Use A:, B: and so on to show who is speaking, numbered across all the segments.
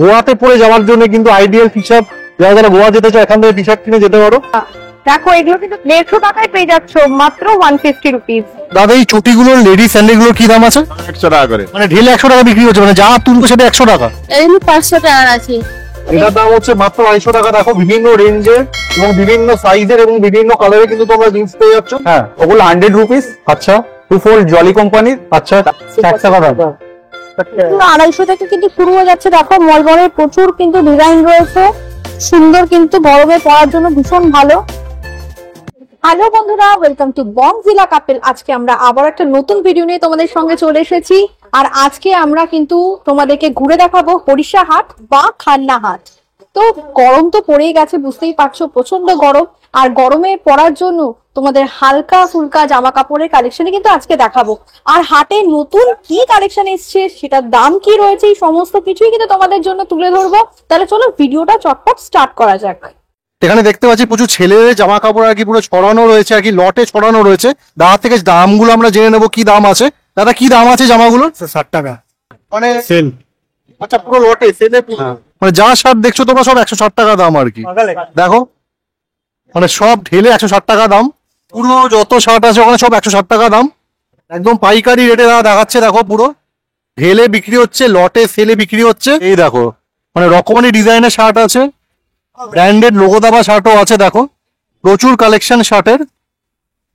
A: গোয়াতে পরে যাওয়ার জন্য কিন্তু আইডিয়াল টি শার্ট। যারা যারা গোয়া যেতে চায় এখান থেকে টি শার্ট কিনে যেতে পারো।
B: দেখো এগুলো কিন্তু 150 টাকায় পেয়ে যাচ্ছ, মাত্র 150 রুপিস।
A: দাদা এই চটিগুলোর লেডিস স্যান্ডেল গুলোর কি দাম আছে?
C: 100 টাকা করে।
A: মানে ঢেলে 100 টাকা বিক্রি হচ্ছে, মানে যা তুলবো সেটা 100 টাকা।
D: এগুলো 500 টাকার আছে।
A: এটার দাম হচ্ছে মাত্র 250 টাকা। দেখো বিভিন্ন রেঞ্জের এবং বিভিন্ন সাইজের এবং বিভিন্ন কালারে কিন্তু তোমরা জিন্স পেয়ে যাচ্ছ।
C: হ্যাঁ, ওগুলো 100 রুপিস।
A: আচ্ছা,
C: টু ফোল্ড জলি কোম্পানির।
A: আচ্ছা, 1 টাকা দাম।
B: 250 থেকে কিন্তু শুরু হয়ে যাচ্ছে। দেখো মলবরের প্রচুর কিন্তু ডিজাইন রয়েছে, সুন্দর, কিন্তু গরমে পরার জন্য ভীষণ ভালো। হ্যালো বন্ধুরা, ওয়েলকাম টু বংজিলা কাপেল। আজকে আমরা আবার একটা নতুন ভিডিও নিয়ে তোমাদের সঙ্গে চলে এসেছি। আর আজকে আমরা কিন্তু তোমাদেরকে ঘুরে দেখাবো হরিষা হাট বা খান্না হাট। তো গরম তো পড়েই গেছে, বুঝতেই পারছো, প্রচন্ড গরম। আর গরমে পরার জন্য তোমাদের হালকা ফুলকা জামা কাপড়ের কালেকশন কিন্তু আজকে দেখাবো। আর হাটে নতুন কি কালেকশন এসছে, সেটার দাম কি রয়েছে, এই সমস্ত কিছুই কিন্তু তোমাদের জন্য তুলে ধরবো। তাহলে চলো ভিডিওটা চটপট স্টার্ট করা যাক।
A: এখানে দেখতে পাচ্ছি প্রচুর ছেলের জামা কাপড় আর কি পুরো ছড়ানো রয়েছে, আর কি লটে ছড়ানো রয়েছে। দাদা থেকে দামগুলো আমরা জেনে নেবো কি দাম আছে। দাদা কি দাম আছে জামাগুলো?
C: 60 টাকা
A: মানে
C: সেল।
A: আচ্ছা, পুরো লটে সেলে মানে যা শার্ট দেখছো তোমরা সব 160 টাকা দাম আর কি। দেখো মানে সব ঢেলে 160 টাকা দাম। পুরো যত শার্ট আছে ওখানে সব 160 টাকা দাম। একদম পাইকারি রেটে দাদা দেখাচ্ছে। দেখো পুরো ঢেলে বিক্রি হচ্ছে, লটে সেলে বিক্রি হচ্ছে। এই দেখো মানে রকমারি ডিজাইনের শার্ট আছে, ব্র্যান্ডেড লোগো দেওয়া শার্টও আছে। দেখো প্রচুর কালেকশন শার্টের,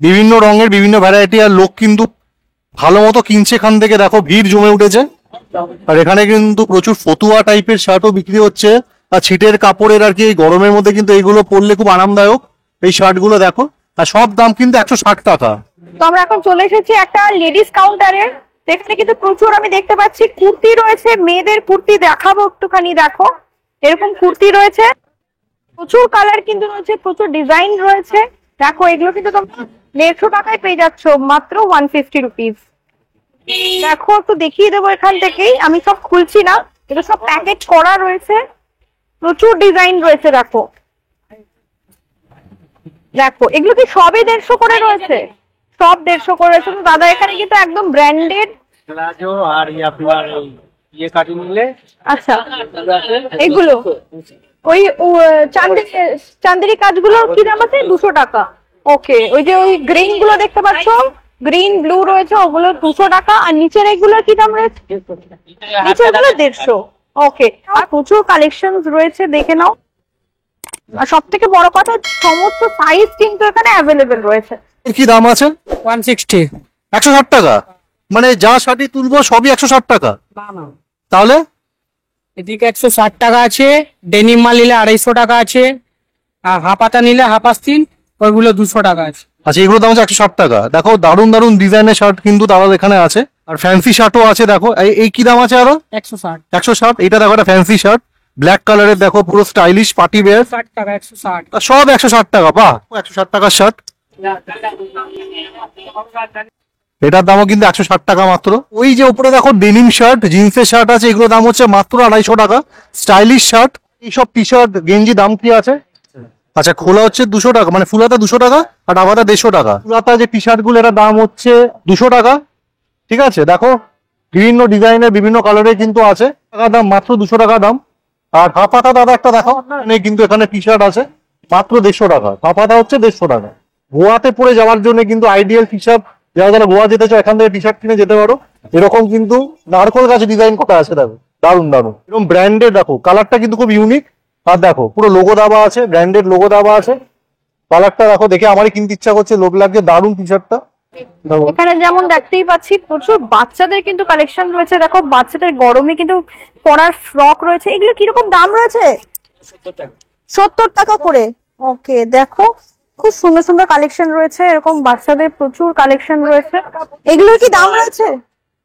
A: বিভিন্ন রঙের বিভিন্ন ভ্যারাইটি। আর লোক কিন্তু ভালো মতো কিনছে এখান থেকে। দেখো ভিড় জমে উঠেছে। আর এখানে কিন্তু প্রচুর ফতুয়া টাইপের শার্টও বিক্রি হচ্ছে, আর ছিটের কাপড়ের আর কি। এই গরমের মধ্যে কিন্তু এইগুলো পরলে খুব আরামদায়ক এই শার্ট গুলো। দেখো আর সব দাম কিন্তু 160 টাকা।
B: তো আমরা এখন চলে এসেছি একটা লেডিস কাউন্টারে। এখানে কিন্তু প্রচুর আমি দেখতে পাচ্ছি কুর্তি রয়েছে, মেয়েদের কুর্তি দেখাবো একটুখানি। দেখো এরকম কুর্তি রয়েছে, প্রচুর কালার কিন্তু রয়েছে, প্রচুর ডিজাইন রয়েছে। দেখো এগুলো কিন্তু তোমরা 150 টাকায় পেয়ে যাচ্ছ, মাত্র 150 রুপিস। দেখো একটু দেখিয়ে দেবো এখান থেকেই, আমি সব খুলছি না, এটা সব প্যাকেট করা রয়েছে, প্রচুর ডিজাইন রয়েছে। দেখো দেখো এগুলো কি সবই 150 করে রয়েছে, সব 150 করে রয়েছে। তো দাদা এখানে কিন্তু একদম ব্র্যান্ডেড
E: প্লাজো আর আপনার ইয়ে কাটিং নিলে।
B: আচ্ছা, এগুলো ওই চান্দেরি কাজগুলো কি দাম আছে? 200 টাকা। ওকে, ওই যে ওই গ্রিন গুলো দেখতে পাচ্ছ, গ্রিন ব্লু রয়েছে, ওগুলো 200 টাকা। আর নিচের এগুলোর কি দাম রয়েছে? নিচের গুলো 150। ওকে, আর প্রচুর কালেকশন রয়েছে, দেখে নাও। আর সব থেকে বড় কথা, সমস্ত সাইজ কিন্তু এখানে অ্যাভেলেবেল রয়েছে।
A: এর কি দাম আছে?
E: 160।
A: 160 টাকা? মানে যা শাড়ি তুলবো সবই 160 টাকা? তাহলে
E: এদিকে 160 টাকা আছে, ডেনিম মাল নিলে 250 টাকা আছে, আর হাফাতা নিলে হাফ আস্তিন ওইগুলো 200 টাকা আছে।
A: আচ্ছা, এগুলো দাম হচ্ছে 160 টাকা। দেখো দারুন দারুন ডিজাইনের শার্ট কিন্তু তারা এখানে আছে, আর ফ্যান্সি শার্টও আছে। দেখো এই কি দাম আছে আরো?
E: 160।
A: 160। এটা দেখো একটা ফ্যান্সি শার্ট, ব্ল্যাক কালারের। দেখো পুরো স্টাইলিশ পার্টি ওয়্যার।
E: 60 টাকা 160।
A: সব 160 টাকা। বাহ, 160 টাকার শার্ট। এটার দামও কিন্তু 160 টাকা মাত্র। ওই যে উপরে দেখো ডেনিম শার্ট, জিন্সের শার্ট আছে, এগুলো দাম হচ্ছে মাত্র 250 টাকা। Stylish shirt. এইসব টি শার্ট গেঞ্জি দাম কি আছে? আচ্ছা, খোলা হচ্ছে 200 টাকা, মানে ফুলাতা 200 টাকা আর ডাবাতা 150 টাকা। ফুলাতা যে টি শার্ট গুলো এটার দাম হচ্ছে 200 টাকা। ঠিক আছে, দেখো বিভিন্ন ডিজাইনের বিভিন্ন কালারের কিন্তু আছে। টাকা দাম মাত্র 200 টাকা দাম। আর হাফাতা দাদা একটা দেখো, কিন্তু এখানে টি শার্ট আছে মাত্র 150 টাকা। হাফাতা হচ্ছে 150 টাকা। গোয়াতে পরে যাওয়ার জন্য কিন্তু আইডিয়াল টি শার্ট। যারা যারা গোয়া যেতে চায় এখান থেকে টি শার্ট কিনে যেতে পারো। এরকম কিন্তু নারকোল গাছে ডিজাইন করা আছে। দেখো দারুন দারুন এরকম ব্র্যান্ডেড। দেখো কালারটা কিন্তু খুব ইউনিক। আর দেখো পুরো লোগো দেওয়া আছে, ব্র্যান্ডেড লোগো দেওয়া আছে। কালারটা দেখো, দেখে আমারই কিনতে ইচ্ছা করছে, লোভ লাগছে। দারুন টি শার্টটা।
B: এখানে যেমন দেখতেই পাচ্ছি প্রচুর বাচ্চাদের কিন্তু কালেকশন রয়েছে। দেখো বাচ্চাদের গরমে কিন্তু পরার ফ্রক রয়েছে। এগুলো কিরকম দাম রয়েছে? 70 টাকা করে। ওকে, দেখো খুব সুন্দর সুন্দর কালেকশন রয়েছে, এরকম বাচ্চাদের প্রচুর কালেকশন রয়েছে। এগুলোর কি দাম রয়েছে?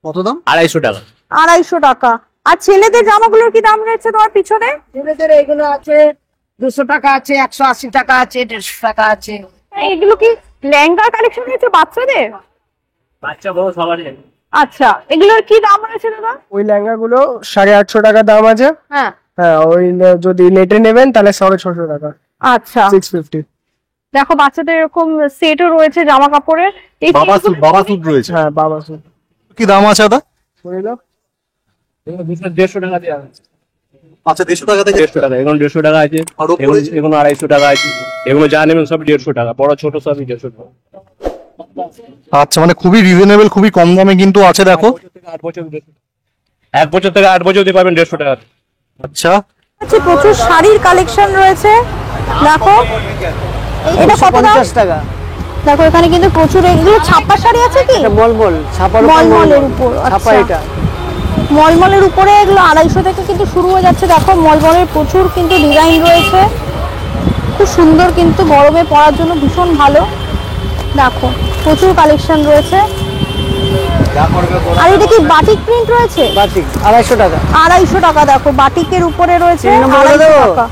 A: কত দাম?
E: 250 টাকা।
B: 250 টাকা। আর ছেলেদের জামাগুলোর কি দাম রয়েছে তোমার পিছনে?
E: ছেলেদের এগুলো আছে 200 টাকা আছে, 180 টাকা আছে, 150 টাকা আছে।
B: এগুলো কি লেহেঙ্গা কালেকশন রয়েছে বাচ্চাদের?
E: বাচ্চা বড় সবারই।
B: আচ্ছা, এগুলোর কি দাম রয়েছে দাদা?
F: ওই লেহেঙ্গা গুলো 850 টাকা দাম আছে।
B: হ্যাঁ
F: হ্যাঁ, ওই যদি নেটে নেবেন তাহলে 650 টাকা।
B: আচ্ছা,
F: 650।
B: দেখো বাচ্চাদের এরকম সেটও রয়েছে জামা কাপড়ের। এই
A: বাবা স্যুট রয়েছে।
F: হ্যাঁ, বাবা সুট।
A: কি দাম আছে দাদা?
F: বলে দাও।
E: 150 টাকা দিয়ে আছে।
A: আচ্ছা 150 টাকা থেকে
G: 150 টাকা, এগুলো 150 টাকা আছে,
A: আর উপরে
G: এগুলো 250 টাকা আছে, এগুলো যা নেবেন সব 150 টাকা, বড় ছোট সবই 150 টাকা।
A: আচ্ছা মানে খুবই রিজনেবল, খুবই কম দামে কিন্তু আছে দেখো।
G: 1 বছর থেকে 8 বছর দিতে পারবেন 150 টাকা।
A: আচ্ছা
B: আছে প্রচুর শাড়ির কালেকশন রয়েছে দেখো। এটা কত দাম?
F: 50 টাকা।
B: দেখো এখানে কিন্তু প্রচুর এগুলো ছাপা শাড়ি আছে কি?
F: মলমল ছাপার
B: মলমলের উপর।
F: ছাপা
B: আচ্ছা
F: এটা।
B: মলমলের উপরে এগুলো 250 থেকে কিন্তু শুরু হয়ে যাচ্ছে দেখো। মলমলের প্রচুর কিন্তু ডিজাইন রয়েছে, খুব সুন্দর কিন্তু গরমে পরার জন্য ভীষণ ভালো। দেখো প্রচুর কালেকশন রয়েছে। আর এটা কি বাটিক প্রিন্ট রয়েছে?
F: বাটিক 250 টাকা।
B: 250 টাকা দেখো, বাটিকের উপরে রয়েছে
F: 3 নম্বর
B: 250
F: দেবো?
B: টাকা।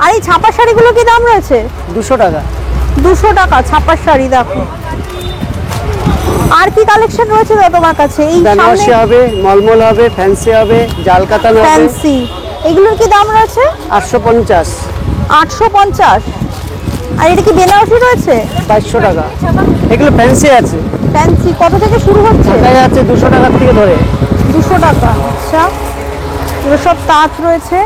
B: আর এই ছাপা শাড়িগুলো কি দাম রয়েছে?
F: 200 টাকা।
B: 200 টাকা ছাপার শাড়ি দেখো। আর কি কালেকশন রয়েছে দাদা তোমার কাছে? এই
F: বেনারসি হবে, মলমল হবে, ফ্যান্সি হবে, জাল কাতান হবে।
B: ফ্যান্সি, এগুলোর কি দাম রয়েছে?
F: 850।
B: 850। আর এটা কি বেনারসি রয়েছে?
F: 500 টাকা। এগুলো ফ্যান্সি আছে,
B: ফ্যান্সি কত থেকে শুরু হচ্ছে?
F: দেখা যাচ্ছে 200 টাকার থেকে ধরে।
B: 200 টাকা। আচ্ছা এগুলো সব তাঁত রয়েছে।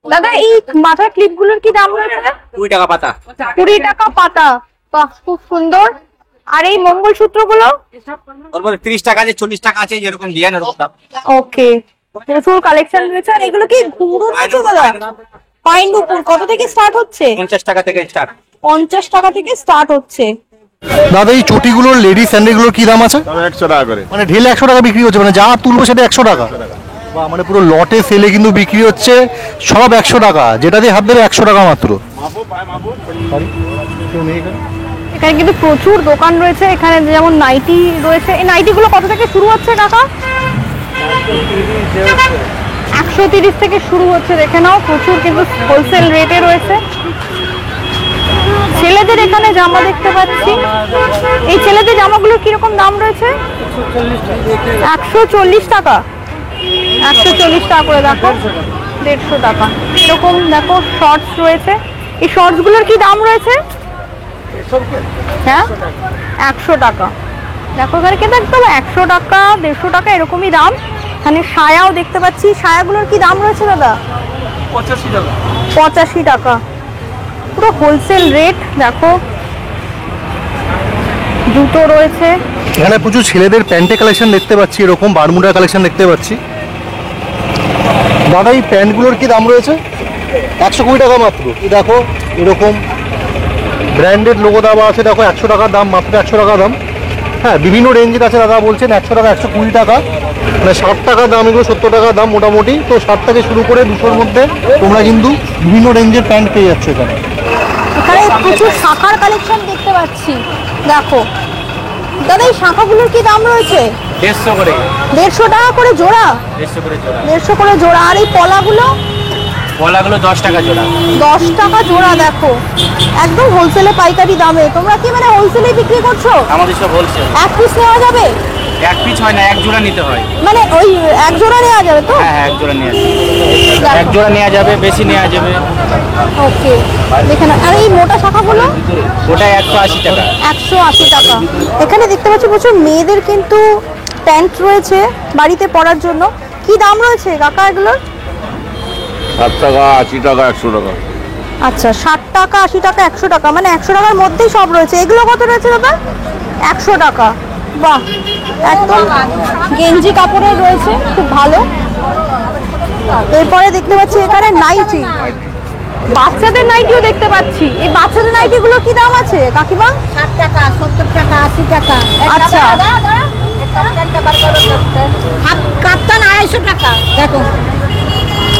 B: দাদা এই মাথার ক্লিপগুলোর কি দাম রয়েছে?
E: 20 টাকা পাতা।
B: 20 টাকা পাতা। বাহ খুব সুন্দর। আর এই মঙ্গলসূত্রগুলো?
E: ওর মধ্যে 30 টাকা আছে, 40 টাকা আছে, যেরকম ডিজাইন এরকম দাম।
B: ওকে প্রচুর কালেকশন রয়েছে। আর এগুলো কি ঘুঙুর রয়েছে দাদা? পাইন উপর কত থেকে স্টার্ট হচ্ছে?
E: 50 টাকা থেকে স্টার্ট।
B: 50 টাকা থেকে স্টার্ট হচ্ছে।
A: দাদা এই চটিগুলোর লেডিস স্যান্ডেলগুলোর কি দাম আছে?
C: তবে 100 টাকা করে।
A: মানে ঢেলে 100 টাকা বিক্রি হচ্ছে, মানে যা তুলবো সেটা 100 টাকা। বাহ, মানে পুরো লটে সেলে কিন্তু বিক্রি হচ্ছে সব 100 টাকা, যেটা দিয়ে হাত দেবে 100 টাকা মাত্র।
B: এখানে কিন্তু প্রচুর দোকান রয়েছে। এখানে যেমন নাইটি রয়েছে, এই নাইটিগুলো কত থেকে শুরু হচ্ছে কাকা? 130 থেকে শুরু হচ্ছে, দেখে নাও। প্রচুর কিন্তু হোলসেল রেটে রয়েছে। ছেলেদের এখানে জামা দেখতে পাচ্ছি। এই ছেলেদের জামাগুলোর কিরকম দাম রয়েছে? 140 টাকা। 140 টাকা করে দেখো, 150 টাকা এরকম। দেখো শর্টস রয়েছে, এই শর্টস গুলোর কি দাম রয়েছে? হ্যাঁ 100 টাকা। দেখো এখানে কিন্তু একদম 100 টাকা 150 টাকা এরকমই দাম। এখানে সায়াও দেখতে পাচ্ছি, সায়াগুলোর কি দাম রয়েছে দাদা?
E: 85 টাকা।
B: 85 টাকা, পুরো হোলসেল রেট। দেখো জুতো রয়েছে।
A: এখানে প্রচুর ছেলেদের প্যান্টে কালেকশন দেখতে পাচ্ছি, এরকম বারমুডা কালেকশন দেখতে পাচ্ছি। দাদা এই প্যান্টগুলোর কি দাম রয়েছে? 120 টাকা মাত্র। এই দেখো এরকম ব্র্যান্ডেড লোগো দেওয়া আছে, দেখো 100 টাকার দাম, মাত্র 100 টাকা দাম। হ্যাঁ বিভিন্ন রেঞ্জের আছে, দাদা বলছেন 100 টাকা, 120 টাকা, মানে 60 টাকা দাম, এগুলো 70 টাকা দাম মোটামুটি। তো 60 থেকে শুরু করে 200-র মধ্যে তোমরা কিন্তু বিভিন্ন রেঞ্জের প্যান্ট পেয়ে যাচ্ছ এখানে।
B: এখানে প্রচুর শাখার কালেকশন দেখতে পাচ্ছি দেখো। দাদা এই শাখাগুলোর কি দাম রয়েছে?
E: 150 করে।
B: 150 টাকা করে জোড়া?
E: 150 করে জোড়া।
B: 150 করে জোড়া। আর এই পলাগুলো?
E: পলাগুলো 10 টাকা জোড়া।
B: 10 টাকা জোড়া। দেখো একদম হোলসেলে পাইকারি দামে। তোমরা কি মানে হোলসেলে বিক্রি করছো?
E: আমাদের সব হোলসেল।
B: এক পিস নেওয়া যাবে?
E: এক পিস হয় না, এক জোড়া নিতে হয়।
B: মানে ওই এক জোড়া নেওয়া যাবে তো?
E: হ্যাঁ হ্যাঁ, এক জোড়া নেওয়া যাবে। এক জোড়া নেওয়া যাবে, বেশি নেওয়া যাবে।
B: ওকে দেখে না। আর এই মোটা শাখাগুলো?
E: ওটা 180 টাকা।
B: 180 টাকা। এখানে দেখতে পাচ্ছি প্রচুর মেয়েদের কিন্তু প্যান্ট রয়েছে বাড়িতে পরার জন্য। কি দাম রয়েছে কাকা এগুলোর?
C: 60 টাকা, 80 টাকা, 100 টাকা।
B: আচ্ছা 60 টাকা 80 টাকা 100 টাকা, মানে 100 টাকার মধ্যেই সব রয়েছে। এগুলো কত রয়েছে দাদা? 100 টাকা। বাহ একদম গেঞ্জি কাপড়ের রয়েছে, খুব ভালো। এরপরে দেখতে পাচ্ছি এখানে নাইটি, বাচ্চাদের নাইটিও দেখতে পাচ্ছি। এই বাচ্চাদের নাইটিগুলো কি দাম আছে কাকিমা?
D: 60 টাকা 70 টাকা 80 টাকা।
B: আচ্ছা
D: কাপ্তান 250 টাকা। দেখো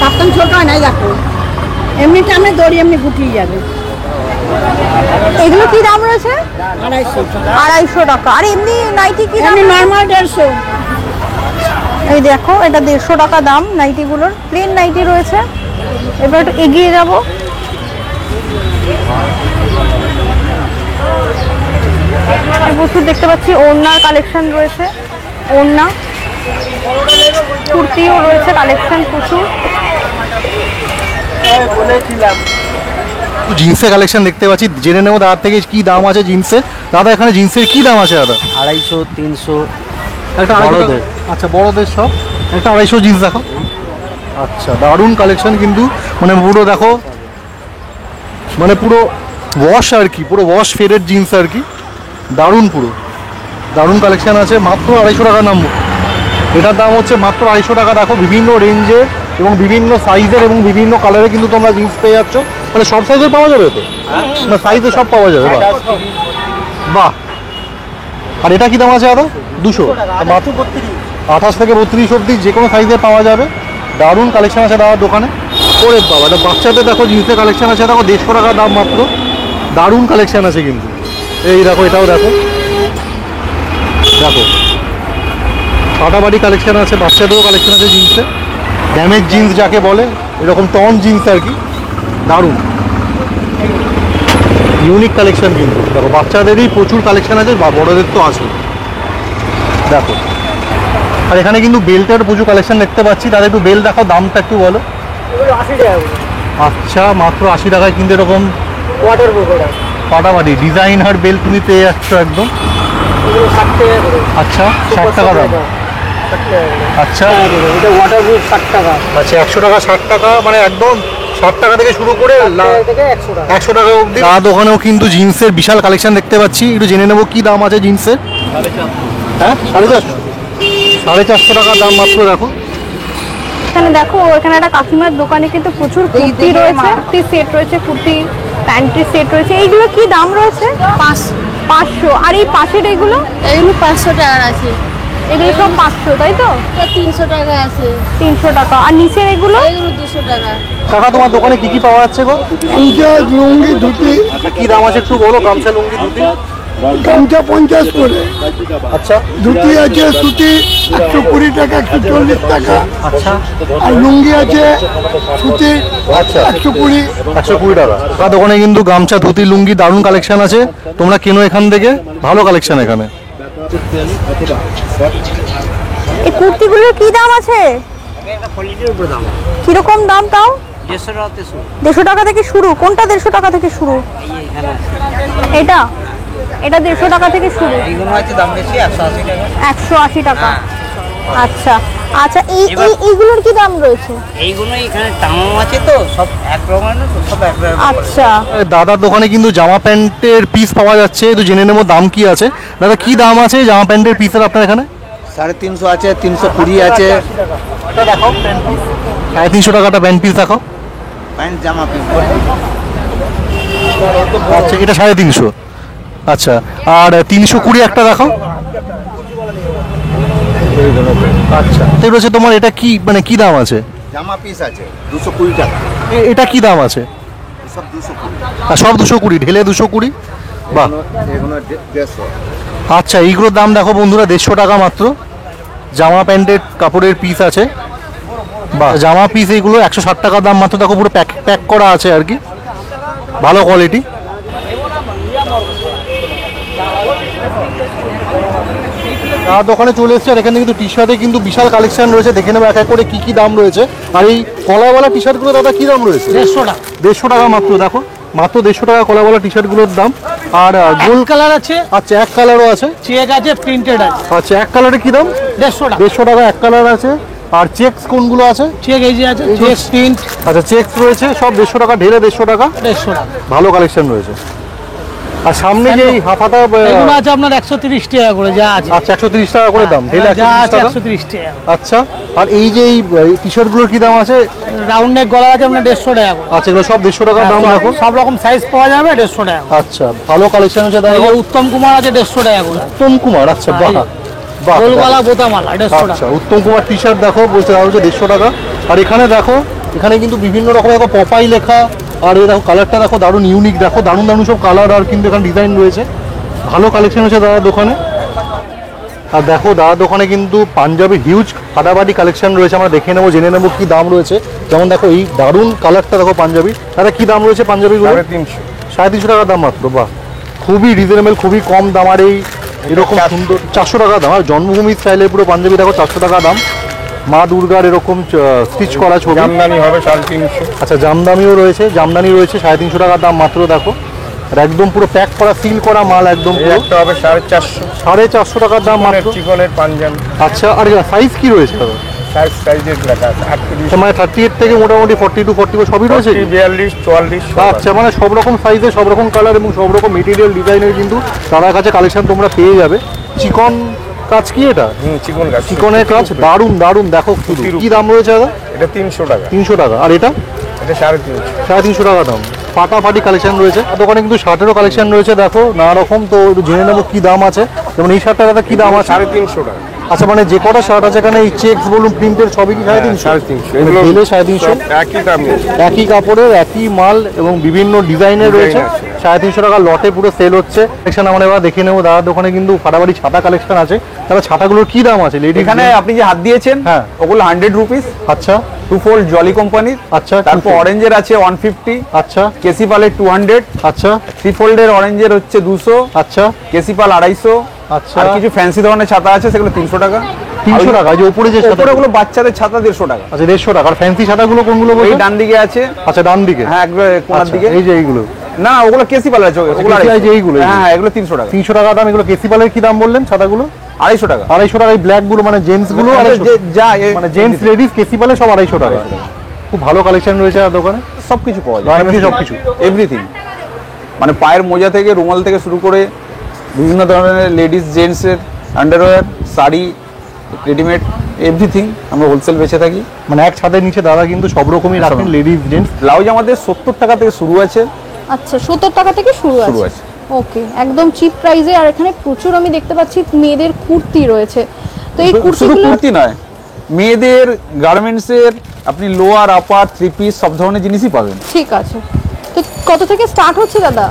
D: কাপ্তান ছোট হয় নাই, দেখো এমনিতে আমি দড়ি এমনি গুটিয়ে যাবে।
B: এগুলো কি দাম রয়েছে?
D: 250
B: টাকা। আর এমনি নাইটি কি দাম?
D: এমনি নর্মাল 150।
B: এই দেখো এটা 150 টাকা দাম নাইটিগুলোর। প্লেন নাইটি রয়েছে। এবার একটু এগিয়ে যাব। প্রচুর দেখতে পাচ্ছি ওড়নার কালেকশন রয়েছে, ওড়না কুর্তিও রয়েছে কালেকশন প্রচুর।
A: জিন্সের কালেকশন দেখতে পাচ্ছি, জেনে নেবো দাদার থেকে কি দাম আছে জিন্সে। দাদা এখানে জিন্সের কি দাম আছে দাদা?
F: 250 300।
A: একটা
F: বড়দের।
A: আচ্ছা বড়দের সব একটা 250 জিন্স দেখো। আচ্ছা দারুণ কালেকশন কিন্তু, মানে পুরো দেখো, মানে পুরো ওয়াশ আর কি, পুরো ওয়াশ ফেডেড জিন্স আর কি, দারুণ পুরো দারুণ কালেকশন আছে। মাত্র 250 টাকা নামবো। এটার দাম হচ্ছে মাত্র 250 টাকা। দেখো বিভিন্ন রেঞ্জের এবং বিভিন্ন সাইজের এবং বিভিন্ন কালারে কিন্তু তোমরা জিন্স পেয়ে যাচ্ছ। মানে সব সাইজের পাওয়া যাবে তো, না সাইজে সব পাওয়া যাবে। বাহ বাহ। আর এটা কি দাম আছে আরো? 200। মাত্র 28 থেকে 32 অবধি যে কোনো সাইজে পাওয়া যাবে। দারুণ কালেকশন আছে দাদার দোকানে। ওরে বাবা, এটা বাচ্চাদের দেখো জিন্সের কালেকশন আছে, দেখো 150 টাকা দাম মাত্র। দারুণ কালেকশন আছে কিন্তু। এই দেখো, এটাও দেখো, দেখো ফাটাবাড়ি কালেকশন আছে, বাচ্চাদেরও কালেকশন আছে জিন্সে। ড্যামেজ জিন্স যাকে বলে, এরকম টন জিন্স আর কি, দারুণ ইউনিক কালেকশন কিন্তু। দেখো বাচ্চাদেরই প্রচুর কালেকশন আছে, বা বড়দের তো আছে। দেখো, আর এখানে কিন্তু বেল্টের প্রচুর কালেকশন দেখতে পাচ্ছি। তাদের একটু বেল্ট দেখো, দামটা একটু বলো।
F: 80 টাকা করে।
A: আচ্ছা মাত্র 80 টাকায় কিন্তু এরকম
F: ওয়াটার প্রুফ ওটা।
A: ফাটাবাড়ি ডিজাইনার বেল্ট তুমি পেয়ে যাচ্ছ একদম।
F: এগুলো 60 টাকা করে।
A: আচ্ছা 60 টাকা দাম।
F: 60 টাকা করে।
A: আচ্ছা
F: এটা ওয়াটার প্রুফ 60 টাকা।
A: আচ্ছা 100 টাকা 60 টাকা, মানে একদম 60 টাকা থেকে শুরু করে
F: 60 থেকে 100 টাকা।
A: 100 টাকা অবধি। তার দোকানেও কিন্তু জিন্সের বিশাল কালেকশন দেখতে পাচ্ছি। একটু জেনে নেবো কি দাম আছে জিন্সের। হ্যাঁ 450, 450 টাকা দাম মাত্র। দেখো
B: এখানে দেখো, এখানে একটা কাকিমার দোকানে কিন্তু প্রচুর কুর্তি রয়েছে, কুর্তি সেট রয়েছে, কুর্তি প্যান্টের সেট রয়েছে। এইগুলো কি দাম রয়েছে? 500। আর এই পাশের এগুলো?
H: এগুলো 500 টাকার আছে,
B: এগুলো সব 500 তাই তো?
H: এটা 300 টাকা আছে,
B: 300 টাকা। আর নিচের এগুলো?
H: এগুলো 200 টাকা।
A: কাকা তোমার দোকানে কি কি পাওয়া যাচ্ছে গো?
I: লুঙ্গি ধুতি,
A: কি দাম আছে একটু বলো। গামছা লুঙ্গি ধুতি
I: গামছা 50 করে,
A: আচ্ছা
I: ধুতি আছে সুতি 120 টাকা, 140 টাকা।
A: আচ্ছা
I: আর লুঙ্গি আছে সুতি
A: আচ্ছা
I: 120।
A: 120 টাকা। তার দোকানে কিন্তু গামছা ধুতি লুঙ্গি দারুণ কালেকশন আছে, তোমরা কেনো এখান থেকে, ভালো কালেকশন এখানে।
B: এই কুর্তিগুলোর কি দাম আছে? কিরকম দাম তাও? 150 টাকা থেকে শুরু। কোনটা 150 টাকা থেকে শুরু? এটা এটা 150 টাকা থেকে শুরু। 180 টাকা। আচ্ছা আচ্ছা, এইগুলোর কি দাম রয়েছে?
J: এইগুলো এখানে দামও আছে তো, সব এক রকমের না তো, সব এক রকম।
B: আচ্ছা
A: দাদার দোকানে কিন্তু জামা প্যান্টের পিস পাওয়া যাচ্ছে, একটু জেনে নেবো দাম কি আছে। দাদা কি দাম আছে জামা প্যান্টের পিসের আপনার এখানে?
J: 350 আছে, 320 আছে।
A: দেখো 350 টাকাটা প্যান্ট পিস দেখো।
J: প্যান্ট জামা পিস
A: আচ্ছা এটা 350। আচ্ছা আর 320 একটা দেখো। আচ্ছা এবার হচ্ছে তোমার এটা কি, মানে কি দাম আছে?
C: জামা পিস আছে 220 টাকা,
A: এটা কি দাম আছে?
C: সব 220।
A: আর সব 220, ঢেলে 220। বাহ।
C: এগুলো 150।
A: আচ্ছা এইগুলোর দাম দেখো বন্ধুরা, 150 টাকা মাত্র। জামা প্যান্টের কাপড়ের পিস আছে, বা জামা পিস এইগুলো 160 টাকা দাম মাত্র। দেখো পুরো প্যাক করা আছে আর কি, ভালো কোয়ালিটি। তার দোকানে চলে এসেছে, আর এখানে কিন্তু টি শার্টে কিন্তু বিশাল কালেকশন রয়েছে। দেখে নেবো এক এক করে কি কি দাম রয়েছে। আর এই কলাওয়ালা টি শার্টগুলো দাদা কি দাম রয়েছে?
E: 150 টাকা।
A: 150 টাকা মাত্র। দেখো মাত্র 150 টাকা কলাওয়ালা টি শার্টগুলোর দাম। আর গোল
E: কালার আছে,
A: আচ্ছা এক কালারও আছে,
E: চেক আছে, প্রিন্টেড আছে।
A: আচ্ছা এক কালারে কি দাম?
E: 150 টাকা।
A: 150 টাকা এক কালার আছে। আর চেকস কোনগুলো আছে?
E: চেক এই যে আছে, চেক প্রিন্ট।
A: আচ্ছা চেকস রয়েছে সব 150 টাকা, ঢেলে 150 টাকা।
E: 150 টাকা।
A: ভালো কালেকশন রয়েছে। আর সামনে যে হাফাটা
E: এগুলো আছে আপনার 130 টাকা করে যা আছে।
A: আচ্ছা 130 টাকা করে দাম, ঢেলে
E: যা
A: 130
E: আছে
A: টাকা।
E: 130 টাকা।
A: আচ্ছা আর এই যে এই টি শার্টগুলোর কি দাম আছে?
E: রাউন্ড নেক গলা আছে আপনার 150 টাকা করে।
A: আচ্ছা এগুলো সব 150 টাকা দাম রাখো।
E: সব রকম সাইজ পাওয়া যাবে 150 টাকা।
A: আচ্ছা ভালো কালেকশন হচ্ছে
E: এই
A: দেখো।
E: যে উত্তম কুমার আছে 150 টাকা করে।
A: উত্তম কুমার, আচ্ছা বাহ বাহ।
E: গোলগলা বোতামালা 150 টাকা।
A: আচ্ছা উত্তম কুমার টি শার্ট দেখো, বলতে দাম হচ্ছে 150 টাকা। আর এখানে দেখো, এখানে কিন্তু বিভিন্ন রকমের দেখো পপাই লেখা। আর এই দেখো কালারটা দেখো দারুণ ইউনিক, দেখো দারুণ দারুণ সব কালার আর কিন্তু এখানে ডিজাইন রয়েছে। ভালো কালেকশন হচ্ছে দাদার দোকানে। আর দেখো দাদার দোকানে কিন্তু পাঞ্জাবি হিউজ ফাটাফাটি কালেকশন রয়েছে, আমরা দেখে নেবো জেনে নেবো কি দাম রয়েছে। যেমন দেখো এই দারুণ কালারটা দেখো পাঞ্জাবি, দাদা কি দাম রয়েছে পাঞ্জাবিগুলো? 350 টাকা দাম মাত্র। বাহ খুবই রিজনেবল, খুবই কম দাম। আর এই এরকম সুন্দর 400 টাকা দাম। আর জন্মভূমি স্টাইলের পুরো পাঞ্জাবি দেখো 400 টাকা দাম। মা দুর্গার এরকম স্টিচ করা ছবি।
C: জামদানি হবে 350।
A: আচ্ছা জামদানিও রয়েছে, জামদানি রয়েছে 350 টাকা দাম মাত্র। দেখো আর একদম পুরো প্যাক করা সিল করা মাল, একদম পুরো
C: একটা হবে 450।
A: 450 টাকার দাম মাত্র।
C: চিকনের পাঞ্জাবি।
A: আচ্ছা আর সাইজ কি রয়েছে দাদা?
C: সাইজের লেখা আছে 38
A: মানে 38 থেকে মোটামুটি 42 44 সবই রয়েছে
C: 42 44
A: আচ্ছা, মানে সব রকম সাইজে সব রকম কালার এবং সব রকম মেটেরিয়াল ডিজাইনের কিন্তু তার কাছে কালেকশন তোমরা পেয়ে যাবে। চিকন কাজ কি এটা?
C: চিকন গাছ,
A: চিকনের কাজ দারুন দারুন। দেখো কি দাম রয়েছে দাদা?
C: এটা 300 টাকা।
A: 300 টাকা। আর এটা?
C: এটা 350।
A: 350 টাকা দাম। ফাটাফাটি কালেকশন রয়েছে দোকানে, কিন্তু শার্টেরও কালেকশন রয়েছে দেখো নানা রকম। তো একটু জেনে নেবো কি দাম আছে। যেমন এই শার্টটা দাদা কি দাম আছে?
C: 350 টাকা।
A: আচ্ছা, মানে যে কটা শার্ট আছে এখানে এই চেকস বলুন প্রিন্টের সবই কি 350?
C: 350 এগুলো
A: 350
C: একই দামে,
A: একই কাপড়ের একই মাল এবং বিভিন্ন ডিজাইনের রয়েছে। 350 টাকা লটে পুরো সেল হচ্ছে। কালেকশন আমরা এবার দেখে নেবো। দাদার দোকানে কিন্তু ফাটাফাটি ছাতা কালেকশন আছে। তাহলে ছাতাগুলোর কি দাম আছে?
K: এখানে আপনি যে হাত দিয়েছেন
A: হ্যাঁ,
K: ওগুলো 100 রুপিস।
A: আচ্ছা,
K: 2 ফোল্ড জলি কোম্পানির।
A: আচ্ছা,
K: তারপর অরেঞ্জের আছে 150।
A: আচ্ছা,
K: কেসিপালের 200।
A: আচ্ছা,
K: 3 ফোল্ডের অরেঞ্জের হচ্ছে 200।
A: আচ্ছা,
K: কেসিপাল 250।
A: আচ্ছা,
K: আর কিছু ফ্যান্সি ধরনের ছাতা আছে সেগুলো 300 টাকা।
A: 300 টাকা। যে উপরে যে ছাতা
K: ওগুলো বাচ্চাদের ছাতা 150 টাকা।
A: আচ্ছা, 150 টাকা। আর ফ্যান্সি ছাতাগুলো কোনগুলো
K: এই
A: বলছেন?
K: ডান দিকে আছে।
A: আচ্ছা, ডান দিকে।
K: হ্যাঁ, একবার কোণার দিকে।
A: এই যে এইগুলো
K: না, ওগুলো কেসিপাল আছে। ওগুলো
A: কেসি আছে এইগুলো?
K: হ্যাঁ, এগুলো 300 টাকা।
A: 300 টাকা দাম। এগুলো কেসিপালের কি দাম বললেন ছাতাগুলো?
K: 250 টাকা।
A: 250 টাকা। এই ব্ল্যাক গুলো মানে জেন্টস গুলো
K: যা
A: মানে জেন্টস লেডিস কেসিপালে সব 250 টাকা। খুব ভালো কালেকশন রয়েছে আর দোকানে
K: সবকিছু পাওয়া যায়।
A: গার্মেন্টস সবকিছু,
K: এভরিথিং, মানে পায়ের মোজা থেকে রুমাল থেকে শুরু করে বিভিন্ন ধরনের লেডিস জেন্টসের আন্ডারওয়্যার, শাড়ি, রেডিমেড, এভরিথিং আমরা হোলসেল বেচে থাকি।
A: মানে এক ছাদের নিচে দাদা কিন্তু সব রকমই রাখেন লেডিস জেন্টস।
K: ব্লাউজ আমাদের 70 টাকা থেকে শুরু আছে।
B: আচ্ছা, 70 টাকা থেকে শুরু আছে। ওকে, একদম চিপ প্রাইসে। আর এখানে প্রচুর আমি দেখতে পাচ্ছি মেয়েদের কুর্তি রয়েছে। তো এই
K: শুধু
B: কুর্তিগুলো
K: কুর্তি নয়, মেয়েদের গার্মেন্টসের আপনি লোয়ার আপার 3 পিস সব ধরনের জিনিসই পাবেন।
B: ঠিক আছে। তো কত থেকে স্টার্ট হচ্ছে দাদা?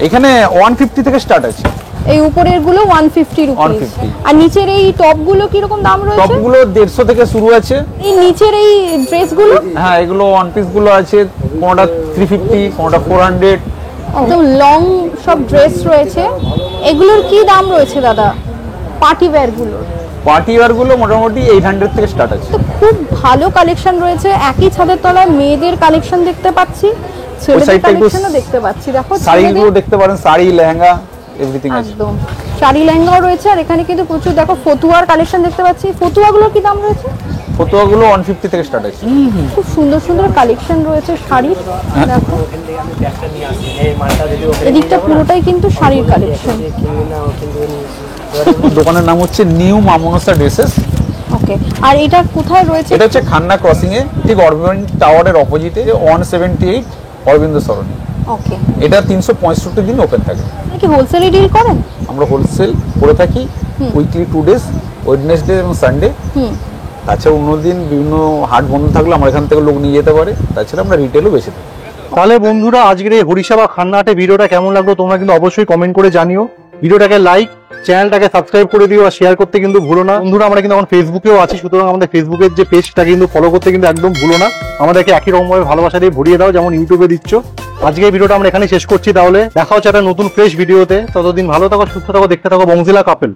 K: এখানে 150 থেকে স্টার্ট আছে।
B: এই উপরের গুলো 150 রুপিস।
K: 150।
B: আর নিচের এই টপ গুলো কি রকম দাম রয়েছে?
K: টপ গুলো 150 থেকে শুরু আছে।
B: এই নিচের এই ড্রেস গুলো?
K: হ্যাঁ, এগুলো ওয়ান পিস গুলো আছে, কোনটা 350, কোনটা 400।
B: একদম লং সব ড্রেস রয়েছে। এগুলোর কি দাম রয়েছে দাদা? পার্টি ওয়্যার গুলো?
K: পার্টি ওয়্যার গুলো মোটামুটি 800 থেকে স্টার্ট আছে।
B: তো খুব ভালো কালেকশন রয়েছে। একই ছাদের তলায় মেয়েদের কালেকশন দেখতে পাচ্ছি, ছেলেদের
K: সাইডটা একটু
B: কালেকশনও দেখতে পাচ্ছি। দেখো
K: শাড়িগুলো দেখতে পারেন, শাড়ি, লেহেঙ্গা, এভরিথিং আছে।
B: একদম শাড়ি লেহেঙ্গাও রয়েছে। আর এখানে কিন্তু প্রচুর দেখো ফতুয়ার কালেকশন দেখতে পাচ্ছি। ফতুয়াগুলোর কি দাম রয়েছে?
K: ফতুয়াগুলো 150 থেকে স্টার্ট আছে।
B: খুব সুন্দর সুন্দর কালেকশন রয়েছে শাড়ির। দেখো এদিকটা পুরোটাই কিন্তু শাড়ির কালেকশন।
K: দোকানের নাম হচ্ছে নিউ মামনসা ড্রেসেস।
B: ওকে, আর এটা কোথায় রয়েছে?
K: এটা হচ্ছে খান্না ক্রসিং এ, ঠিক অরবিন্দ টাওয়ারের অপোজিটে, 178 অরবিন্দ সরণি।
B: ওকে,
K: এটা 365 দিন ওপেন থাকে।
B: আপনি কি হোলসেলে ডিল করেন?
K: আমরা হোলসেল করে থাকি উইকলি 2 ডেজ, ওয়েডনেসডে এবং সানডে। তাছাড়া অন্যদিন বিভিন্ন হাট বন্ধ থাকলে আমরা এখান থেকে লোক নিয়ে যেতে পারে। তাছাড়া আমরা রিটেলও বেশি থাকি।
A: তাহলে বন্ধুরা, আজকের এই হরিষা বা খান্নাহাটে ভিডিওটা কেমন লাগলো তোমরা কিন্তু অবশ্যই কমেন্ট করে জানিও। ভিডিওটাকে লাইক, চ্যানেলটাকে সাবস্ক্রাইব করে দিও আর শেয়ার করতে কিন্তু ভুলো না। বন্ধুরা, আমরা কিন্তু এখন ফেসবুকেও আছি, সুতরাং আমাদের ফেসবুকের যে পেজটা কিন্তু ফলো করতে কিন্তু একদম ভুলো না। আমাদেরকে একই রকমভাবে ভালোবাসা দিয়ে ভরিয়ে দাও যেমন ইউটিউবে দিচ্ছ। আজকে এই ভিডিওটা আমরা এখানে শেষ করছি। তাহলে দেখা হচ্ছে একটা নতুন ফ্রেশ ভিডিওতে। ততদিন ভালো থাকো, সুস্থ থাকো, দেখতে থাকো বংজিলা কাপেল।